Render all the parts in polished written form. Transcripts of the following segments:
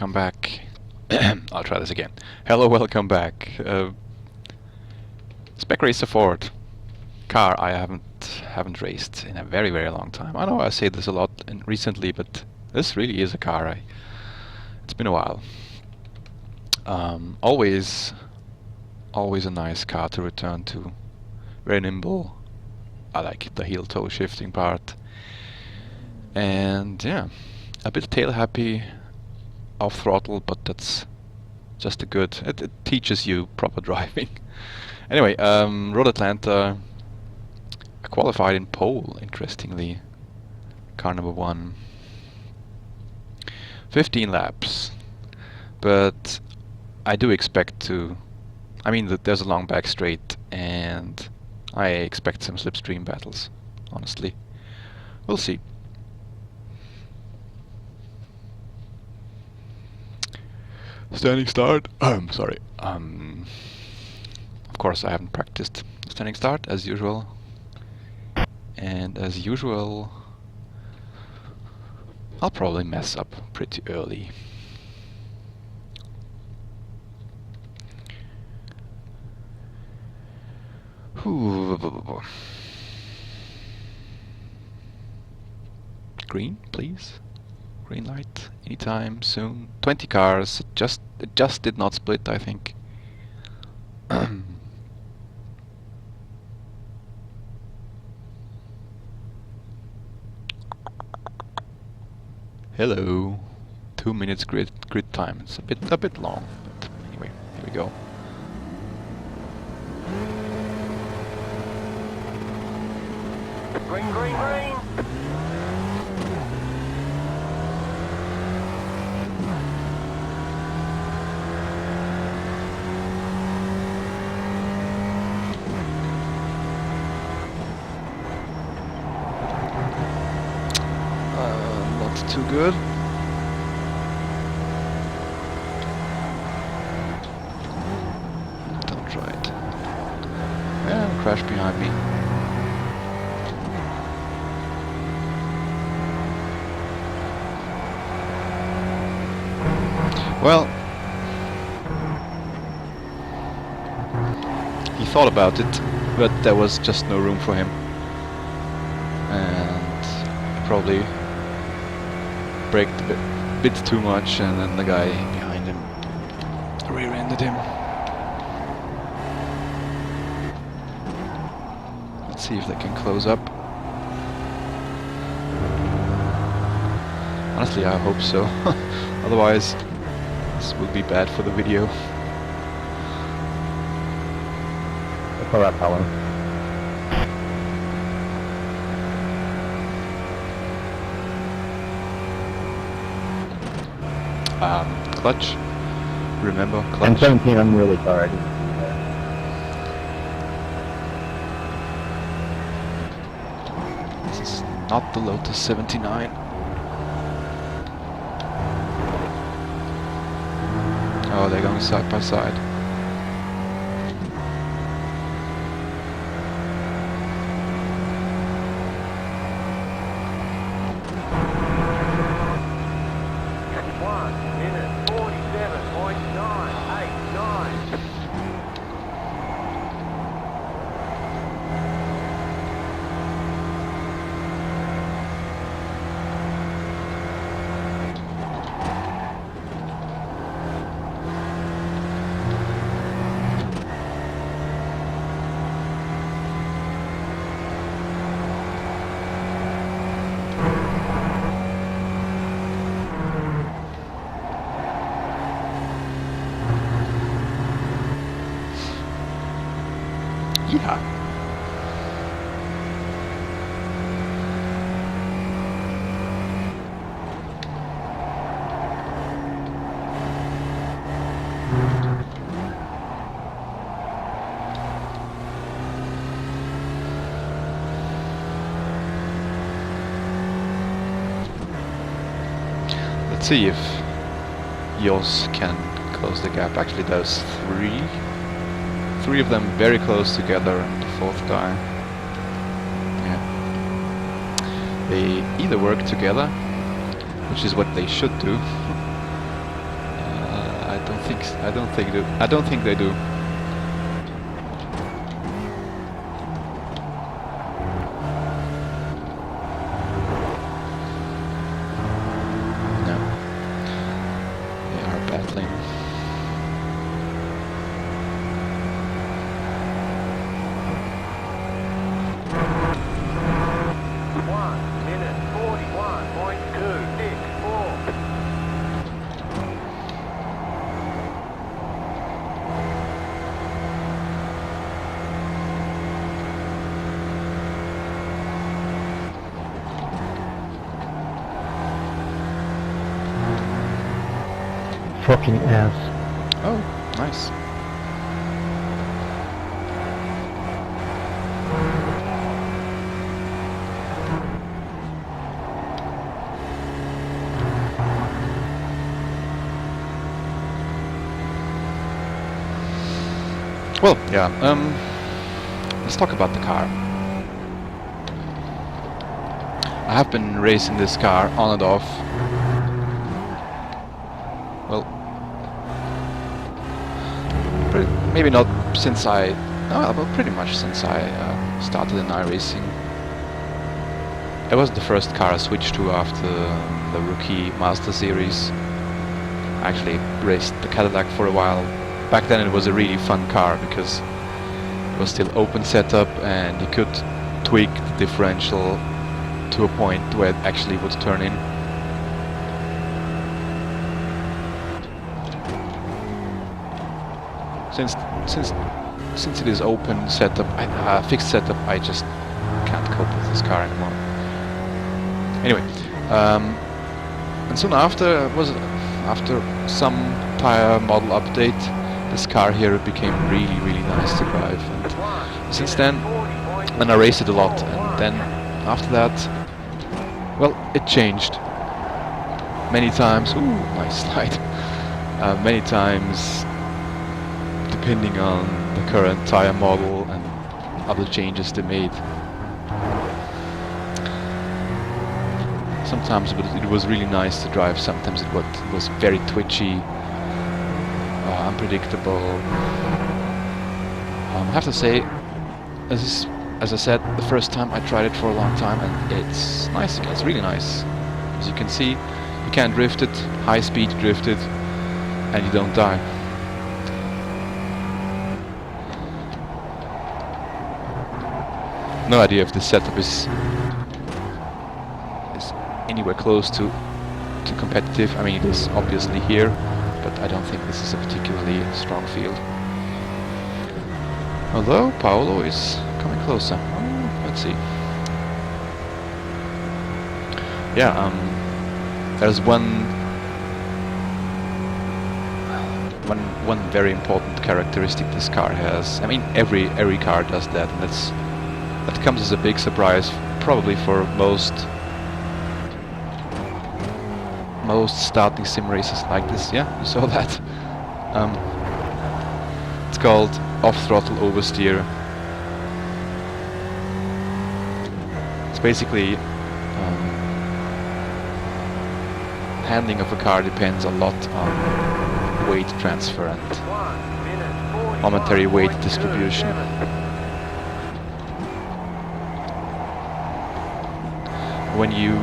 welcome back. I'll try this again. Hello, welcome back. Spec Racer Ford. Car I haven't raced in a very long time. I know I say this a lot recently, but this really is a car. It's been a while. Always a nice car to return to. Very nimble. I like the heel toe shifting part. And yeah, a bit tail happy off throttle, but that's just a good. It teaches you proper driving. Anyway, Road Atlanta. I qualified in pole, interestingly. Car number 1. 15 laps. But I do expect to. I mean, there's a long back straight, and I expect some slipstream battles, honestly. We'll see. Standing start. Sorry. Of course, I haven't practiced standing start as usual. And as usual, I'll probably mess up pretty early. Green, please. Green light, anytime soon. 20 cars. It just did not split, I think. Hello. 2 minutes grid time. It's a bit long, but anyway, here we go. Green, green, green. Not too good. Don't try it. Yeah, crash behind me. Well, he thought about it, but there was just no room for him. And I probably braked a bit too much, and then the guy behind him rear-ended him. Let's see if they can close up. Honestly, I hope so. Otherwise, this will be bad for the video. For that power. Clutch. Remember, clutch. And 17, I'm really sorry. This is not the Lotus 79. Oh, they're going side by side. Yeah. Let's see if yours can close the gap. Actually, there's three of them very close together, and the fourth guy. Yeah. They either work together, which is what they should do, I don't think do. I don't think they do. No. They are battling. 1:41.264. Fucking ass. Oh, nice. Well, yeah, let's talk about the car. I have been racing this car on and off. Well, maybe not since but pretty much since I started in iRacing. It was the first car I switched to after the Rookie Master Series. I actually raced the Cadillac for a while. Back then it was a really fun car because it was still open setup and you could tweak the differential to a point where it actually would turn in. Since it is open setup, fixed setup, I just can't cope with this car anymore. Anyway, and soon after some tire model update, this car here became really nice to drive. And since then, and I raced it a lot. And then after that, well, it changed many times. Ooh, nice slide. Many times, depending on the current tire model and other changes they made. Sometimes it was really nice to drive, sometimes it was very twitchy, unpredictable. I have to say, as I said, the first time I tried it for a long time, and it's nice, it's really nice. As you can see, you can drift it, high speed drift it, and you don't die. No idea if this setup is anywhere close to competitive. I mean, it is obviously here, but I don't think this is a particularly strong field. Although Paolo is coming closer. Oh, let's see. Yeah, there's one very important characteristic this car has. I mean, every car does that, and that comes as a big surprise, probably for most starting sim races like this. Yeah, you saw that. It's called off-throttle oversteer. It's basically handling of a car depends a lot on weight transfer and momentary weight distribution. When you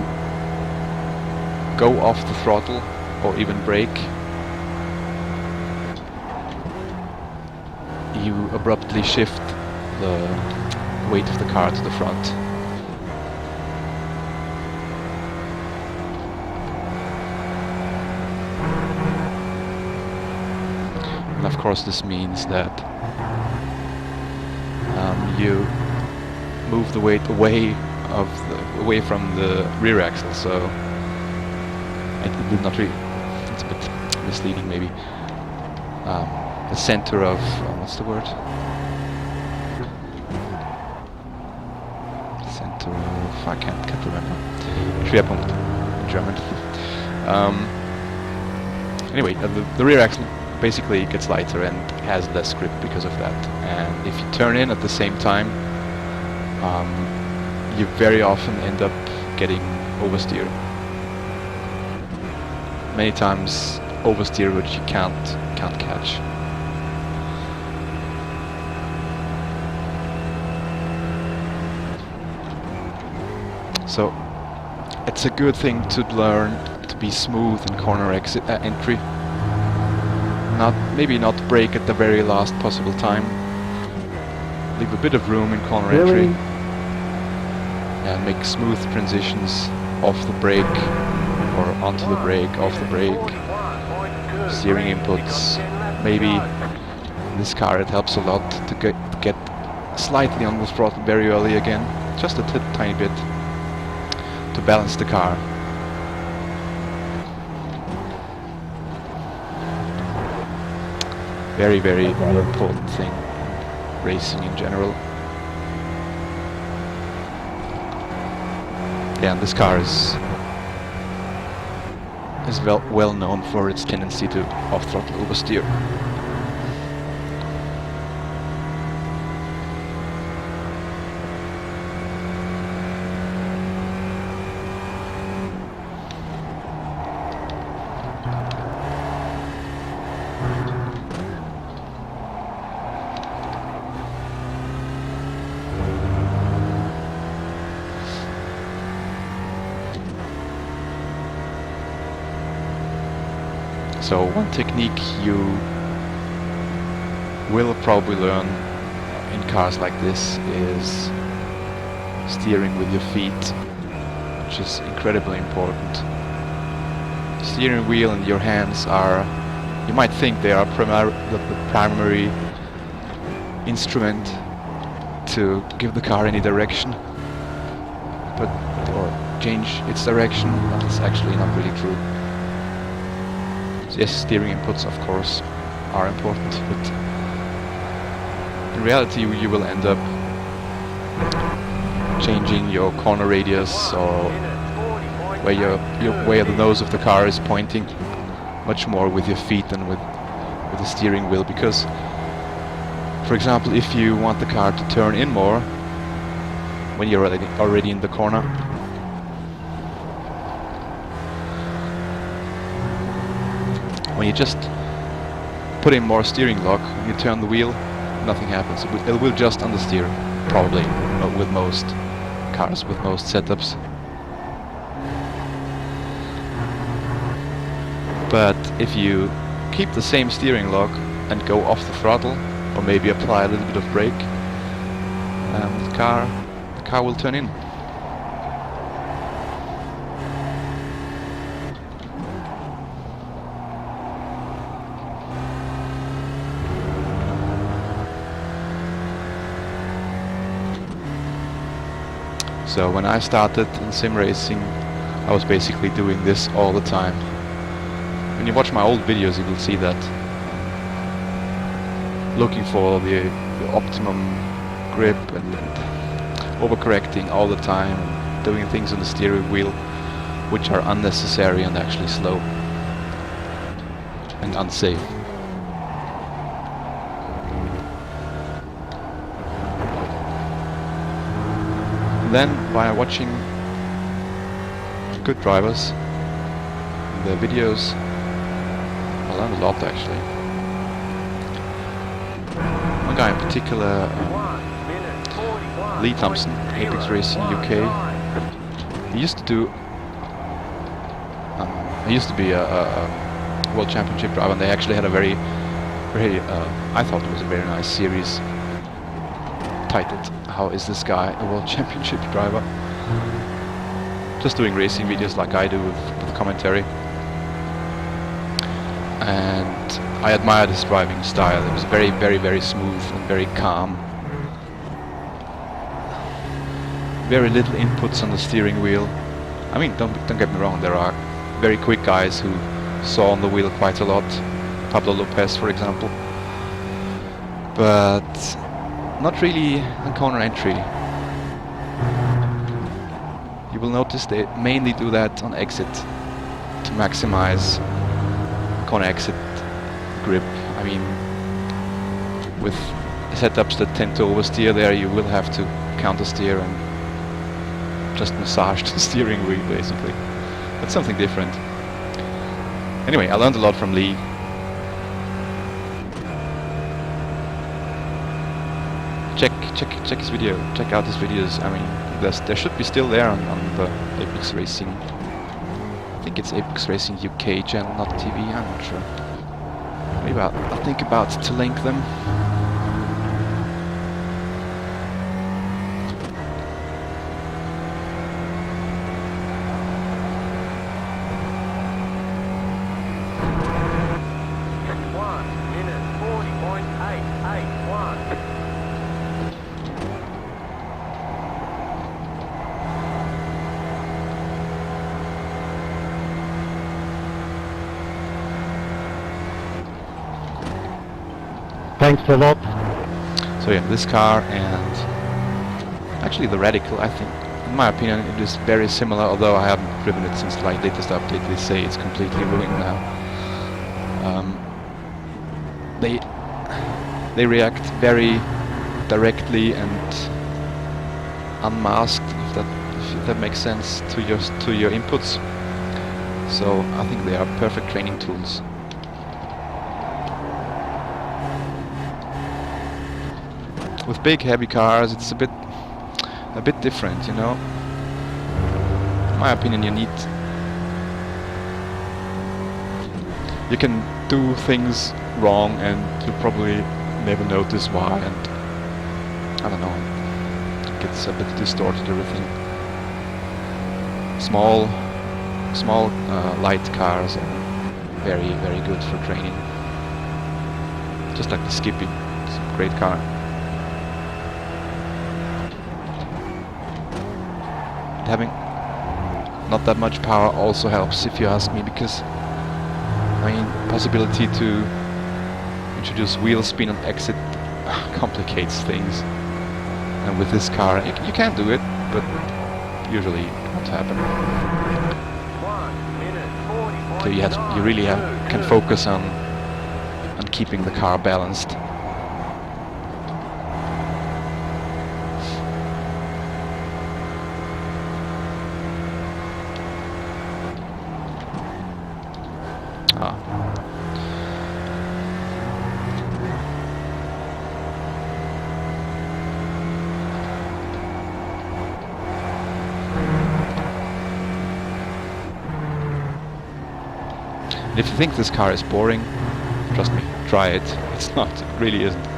go off the throttle or even brake, you abruptly shift the weight of the car to the front. And of course this means that you move the weight away from the rear axle, so it will not really, it's a bit misleading maybe. The center of, what's the word? Center of, I can't remember. Schwerpunkt in German. Anyway, the rear axle basically gets lighter and has less grip because of that. And if you turn in at the same time, you very often end up getting oversteer. Many times oversteer, which you can't can't catch. So it's a good thing to learn to be smooth in corner exit entry. Maybe not brake at the very last possible time. Leave a bit of room in corner entry and make smooth transitions off the brake or onto the brake, off the brake. Steering inputs. Maybe in this car it helps a lot to get slightly on the throttle very early again, just a tiny bit, to balance the car. Very, very important thing, racing in general. Yeah, and this car is well known for its tendency to off-throttle oversteer. So one technique you will probably learn in cars like this is steering with your feet, which is incredibly important. Steering wheel and your hands are, you might think they are the primary instrument to give the car any direction, or change its direction, but it's actually not really true. Yes, steering inputs of course are important, but in reality you will end up changing your corner radius or where the nose of the car is pointing much more with your feet than with the steering wheel, because for example if you want the car to turn in more when you're already in the corner, when you just put in more steering lock, when you turn the wheel, nothing happens. It will just understeer, probably, with most cars, with most setups. But if you keep the same steering lock and go off the throttle, or maybe apply a little bit of brake, the car will turn in. So when I started in sim racing, I was basically doing this all the time. When you watch my old videos, you will see that. Looking for the optimum grip and overcorrecting all the time, and doing things on the steering wheel which are unnecessary and actually slow and unsafe. Then, by watching good drivers, their videos, I learned a lot actually. One guy in particular, Thompson, Apex Racing UK. He used to be a World Championship driver, and they actually had a very, I thought it was a very nice series titled "How is this guy a World Championship driver?" Just doing racing videos like I do with commentary. And I admired his driving style. It was very, very, very smooth and very calm. Very little inputs on the steering wheel. I mean, don't get me wrong, there are very quick guys who saw on the wheel quite a lot. Pablo Lopez, for example. But not really on corner entry. You will notice they mainly do that on exit to maximize corner exit grip. I mean, with setups that tend to oversteer there, you will have to counter steer and just massage the steering wheel basically. That's something different. Anyway, I learned a lot from Lee. check his video. Check out his videos. I mean, there should be still there on the Apex Racing. I think it's Apex Racing UK channel, not TV. I'm not sure. Maybe I'll think about to link them. Thanks a lot. So yeah, this car and actually the Radical, I think, in my opinion, it is very similar, although I haven't driven it since the latest update. They say it's completely ruined now. They react very directly and unmasked, if that makes sense, to your inputs. So I think they are perfect training tools. With big heavy cars, it's a bit different, you know. In my opinion, you can do things wrong and you probably never notice why, and I don't know, it gets a bit distorted, everything. Small light cars are very, very good for training. Just like the Skippy, it's a great car. Having not that much power also helps, if you ask me, because I mean, possibility to introduce wheel spin on exit complicates things, and with this car you can do it, but usually it won't happen. So you really can focus on keeping the car balanced. If you think this car is boring, trust me, try it. It's not, it really isn't.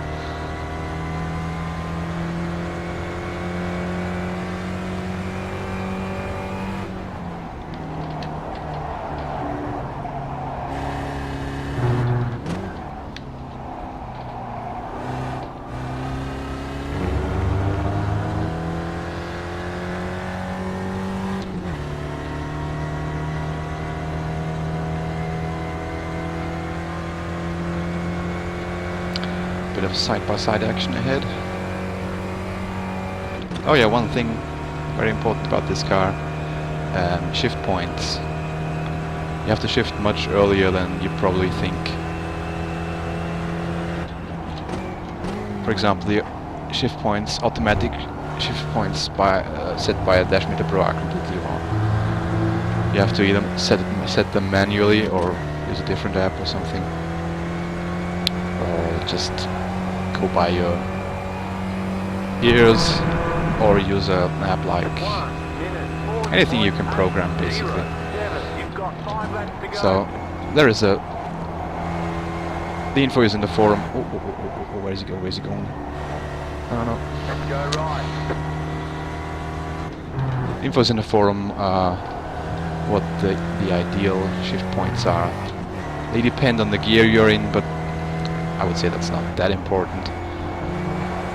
Bit of side-by-side action ahead. Oh yeah, one thing very important about this car, shift points. You have to shift much earlier than you probably think. For example, the shift points, automatic shift points set by a Dash Meter Pro are completely wrong. You have to either set them manually or use a different app or something, or just go by your ears, or use an app like anything you can program, basically. So there is the info is in the forum. Oh, where is he going? Where's he going? I don't know. The info is in the forum. What the ideal shift points are. They depend on the gear you're in, but I would say that's not that important.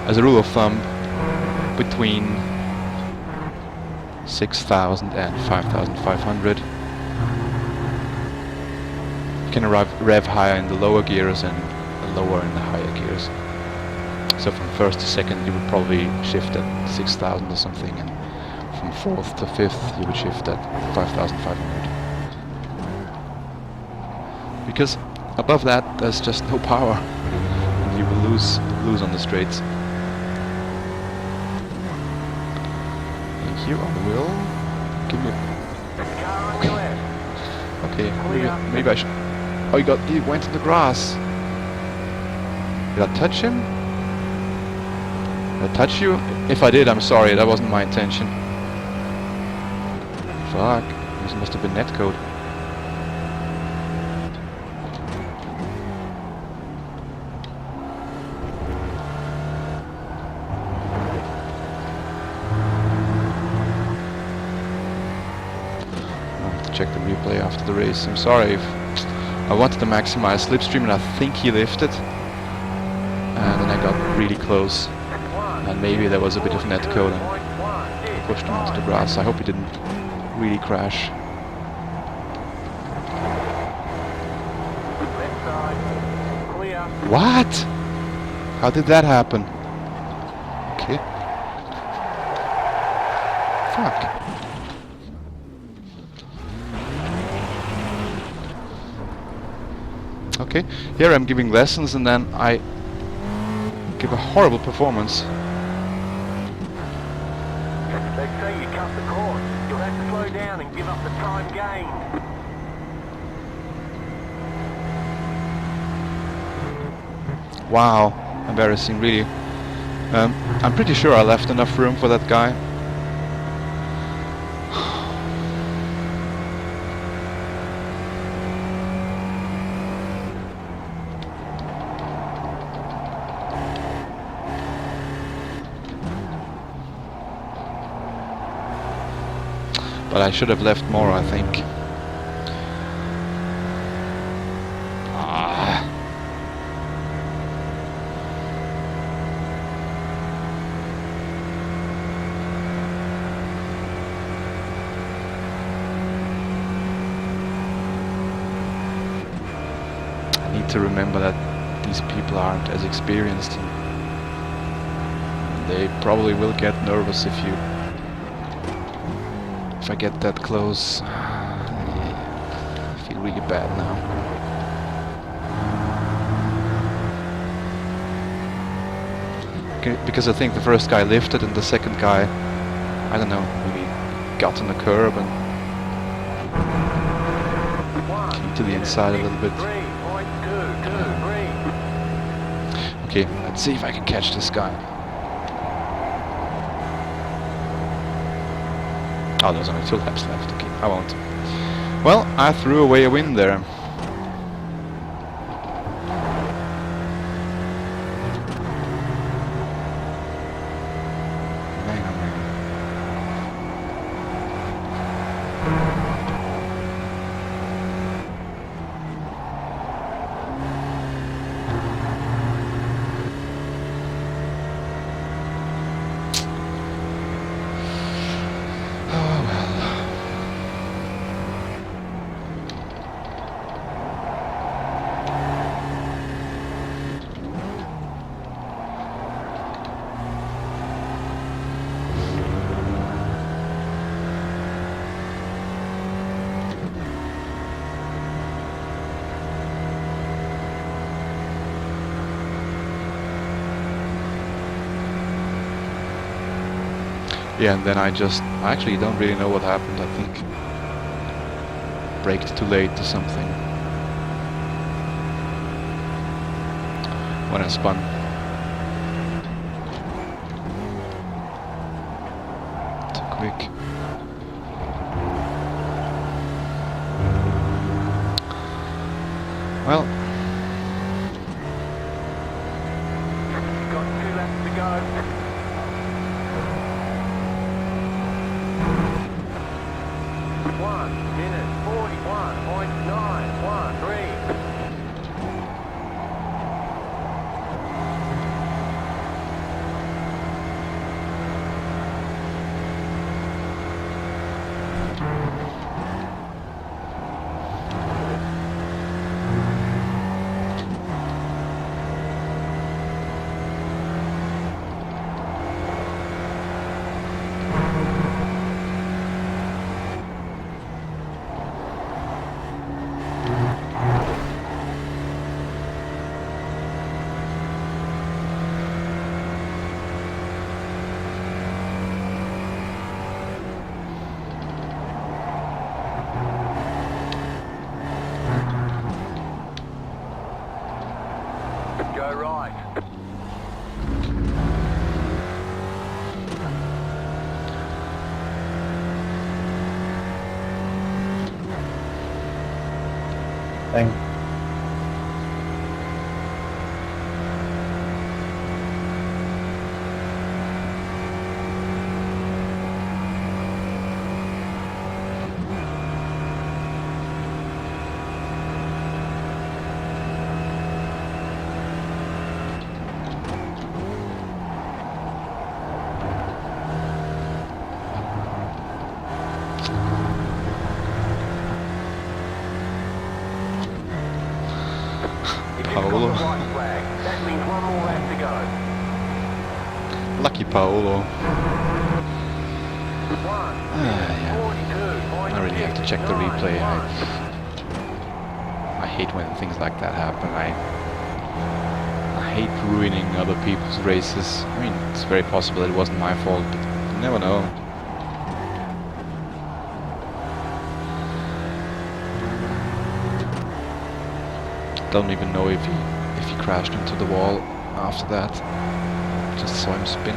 As a rule of thumb, between 6,000 and 5,500. You can rev higher in the lower gears and lower in the higher gears. So from first to second you would probably shift at 6,000 or something, and from fourth to fifth you would shift at 5,500. Because above that there's just no power, and you will lose on the straights. Thank you, I will. Give me okay, maybe I should. Oh, he went in the grass. Did I touch him? I touch you? If I did, I'm sorry, that wasn't my intention. Fuck, this must have been netcode. I'll have to check the replay after the race. I'm sorry if I wanted to maximize slipstream and I think he lifted. And then I got really close. And maybe there was a bit of netcode and pushed him onto the grass. I hope he didn't really crash. What? How did that happen? Okay. Fuck. Okay, here I'm giving lessons and then I give a horrible performance. They say you cut the course. You'll have to slow down and give up the time gained. Wow, embarrassing, really. I'm pretty sure I left enough room for that guy. But I should have left more, I think. I need to remember that these people aren't as experienced. They probably will get nervous if I get that close. I feel really bad now. Okay, because I think the first guy lifted and the second guy, I don't know, maybe got on the curb and came to the inside a little bit. Okay, let's see if I can catch this guy. Oh, there's only 2 laps left. Okay, I won't. Well, I threw away a win there. Man, oh man. Yeah, and then I actually don't really know what happened, I think. Braked too late or something. When I spun. Too quick. Well. Got 2 laps to go. 1 minute 41.913. thing. Paolo. White flag. That means one more lap to go. Lucky Paolo. Yeah. 42. I really have to check the replay. I hate when things like that happen. I hate ruining other people's races. I mean, it's very possible it wasn't my fault, but you never know. Don't even know if he crashed into the wall after that. Just saw him spin.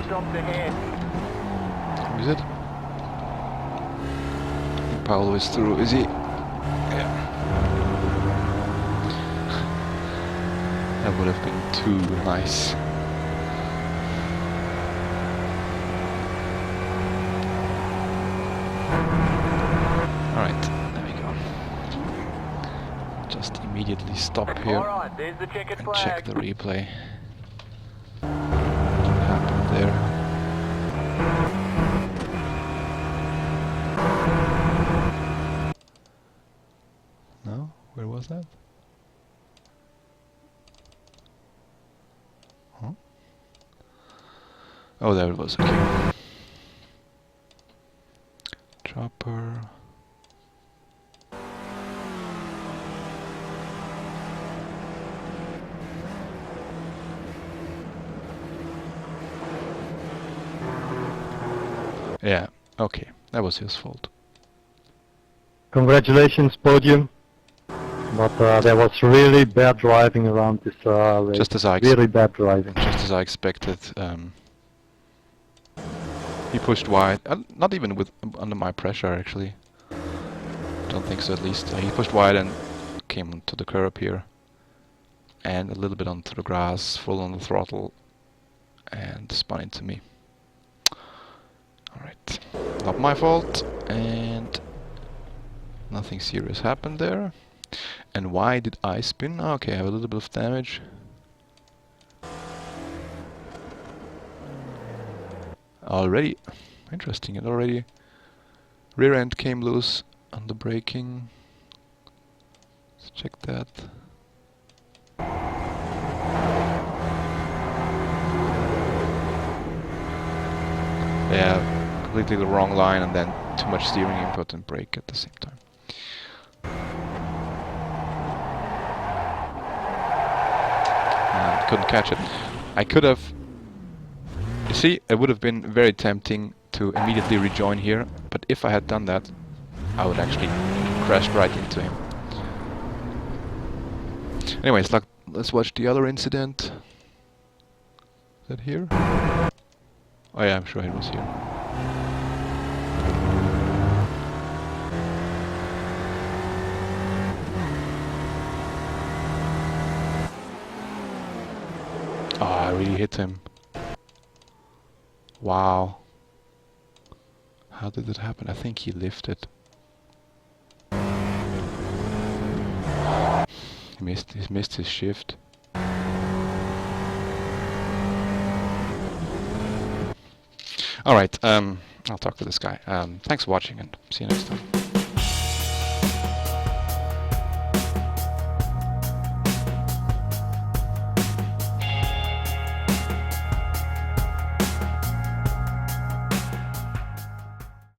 Stopped ahead. Who is it? I think Paolo is through, is he? Yeah. That would have been too nice. Alright, there we go. Just immediately stop here Alright, there's the checkered and flag. check the replay. What happened there? No? Where was that? Huh? Oh, there it was, okay. Chopper. Yeah, okay, that was his fault. Congratulations, podium. But there was really bad driving around this race. Just as I really bad driving. Just as I expected. He pushed wide, not even with under my pressure actually. Don't think so at least. He pushed wide and came onto the curb here. And a little bit onto the grass, full on the throttle. And spun into me. Alright, not my fault, and nothing serious happened there. And why did I spin? Okay, I have a little bit of damage. Already, interesting, it already rear end came loose on the braking. Let's check that. Yeah. Completely the wrong line and then too much steering input and brake at the same time. And couldn't catch it. I could have... You see, it would have been very tempting to immediately rejoin here, but if I had done that, I would actually crash right into him. Anyways, let's watch the other incident. Is that here? Oh yeah, I'm sure it was here. Oh, I really hit him. Wow. How did it happen? I think he lifted. He missed his shift. Alright, I'll talk to this guy. Thanks for watching and see you next time.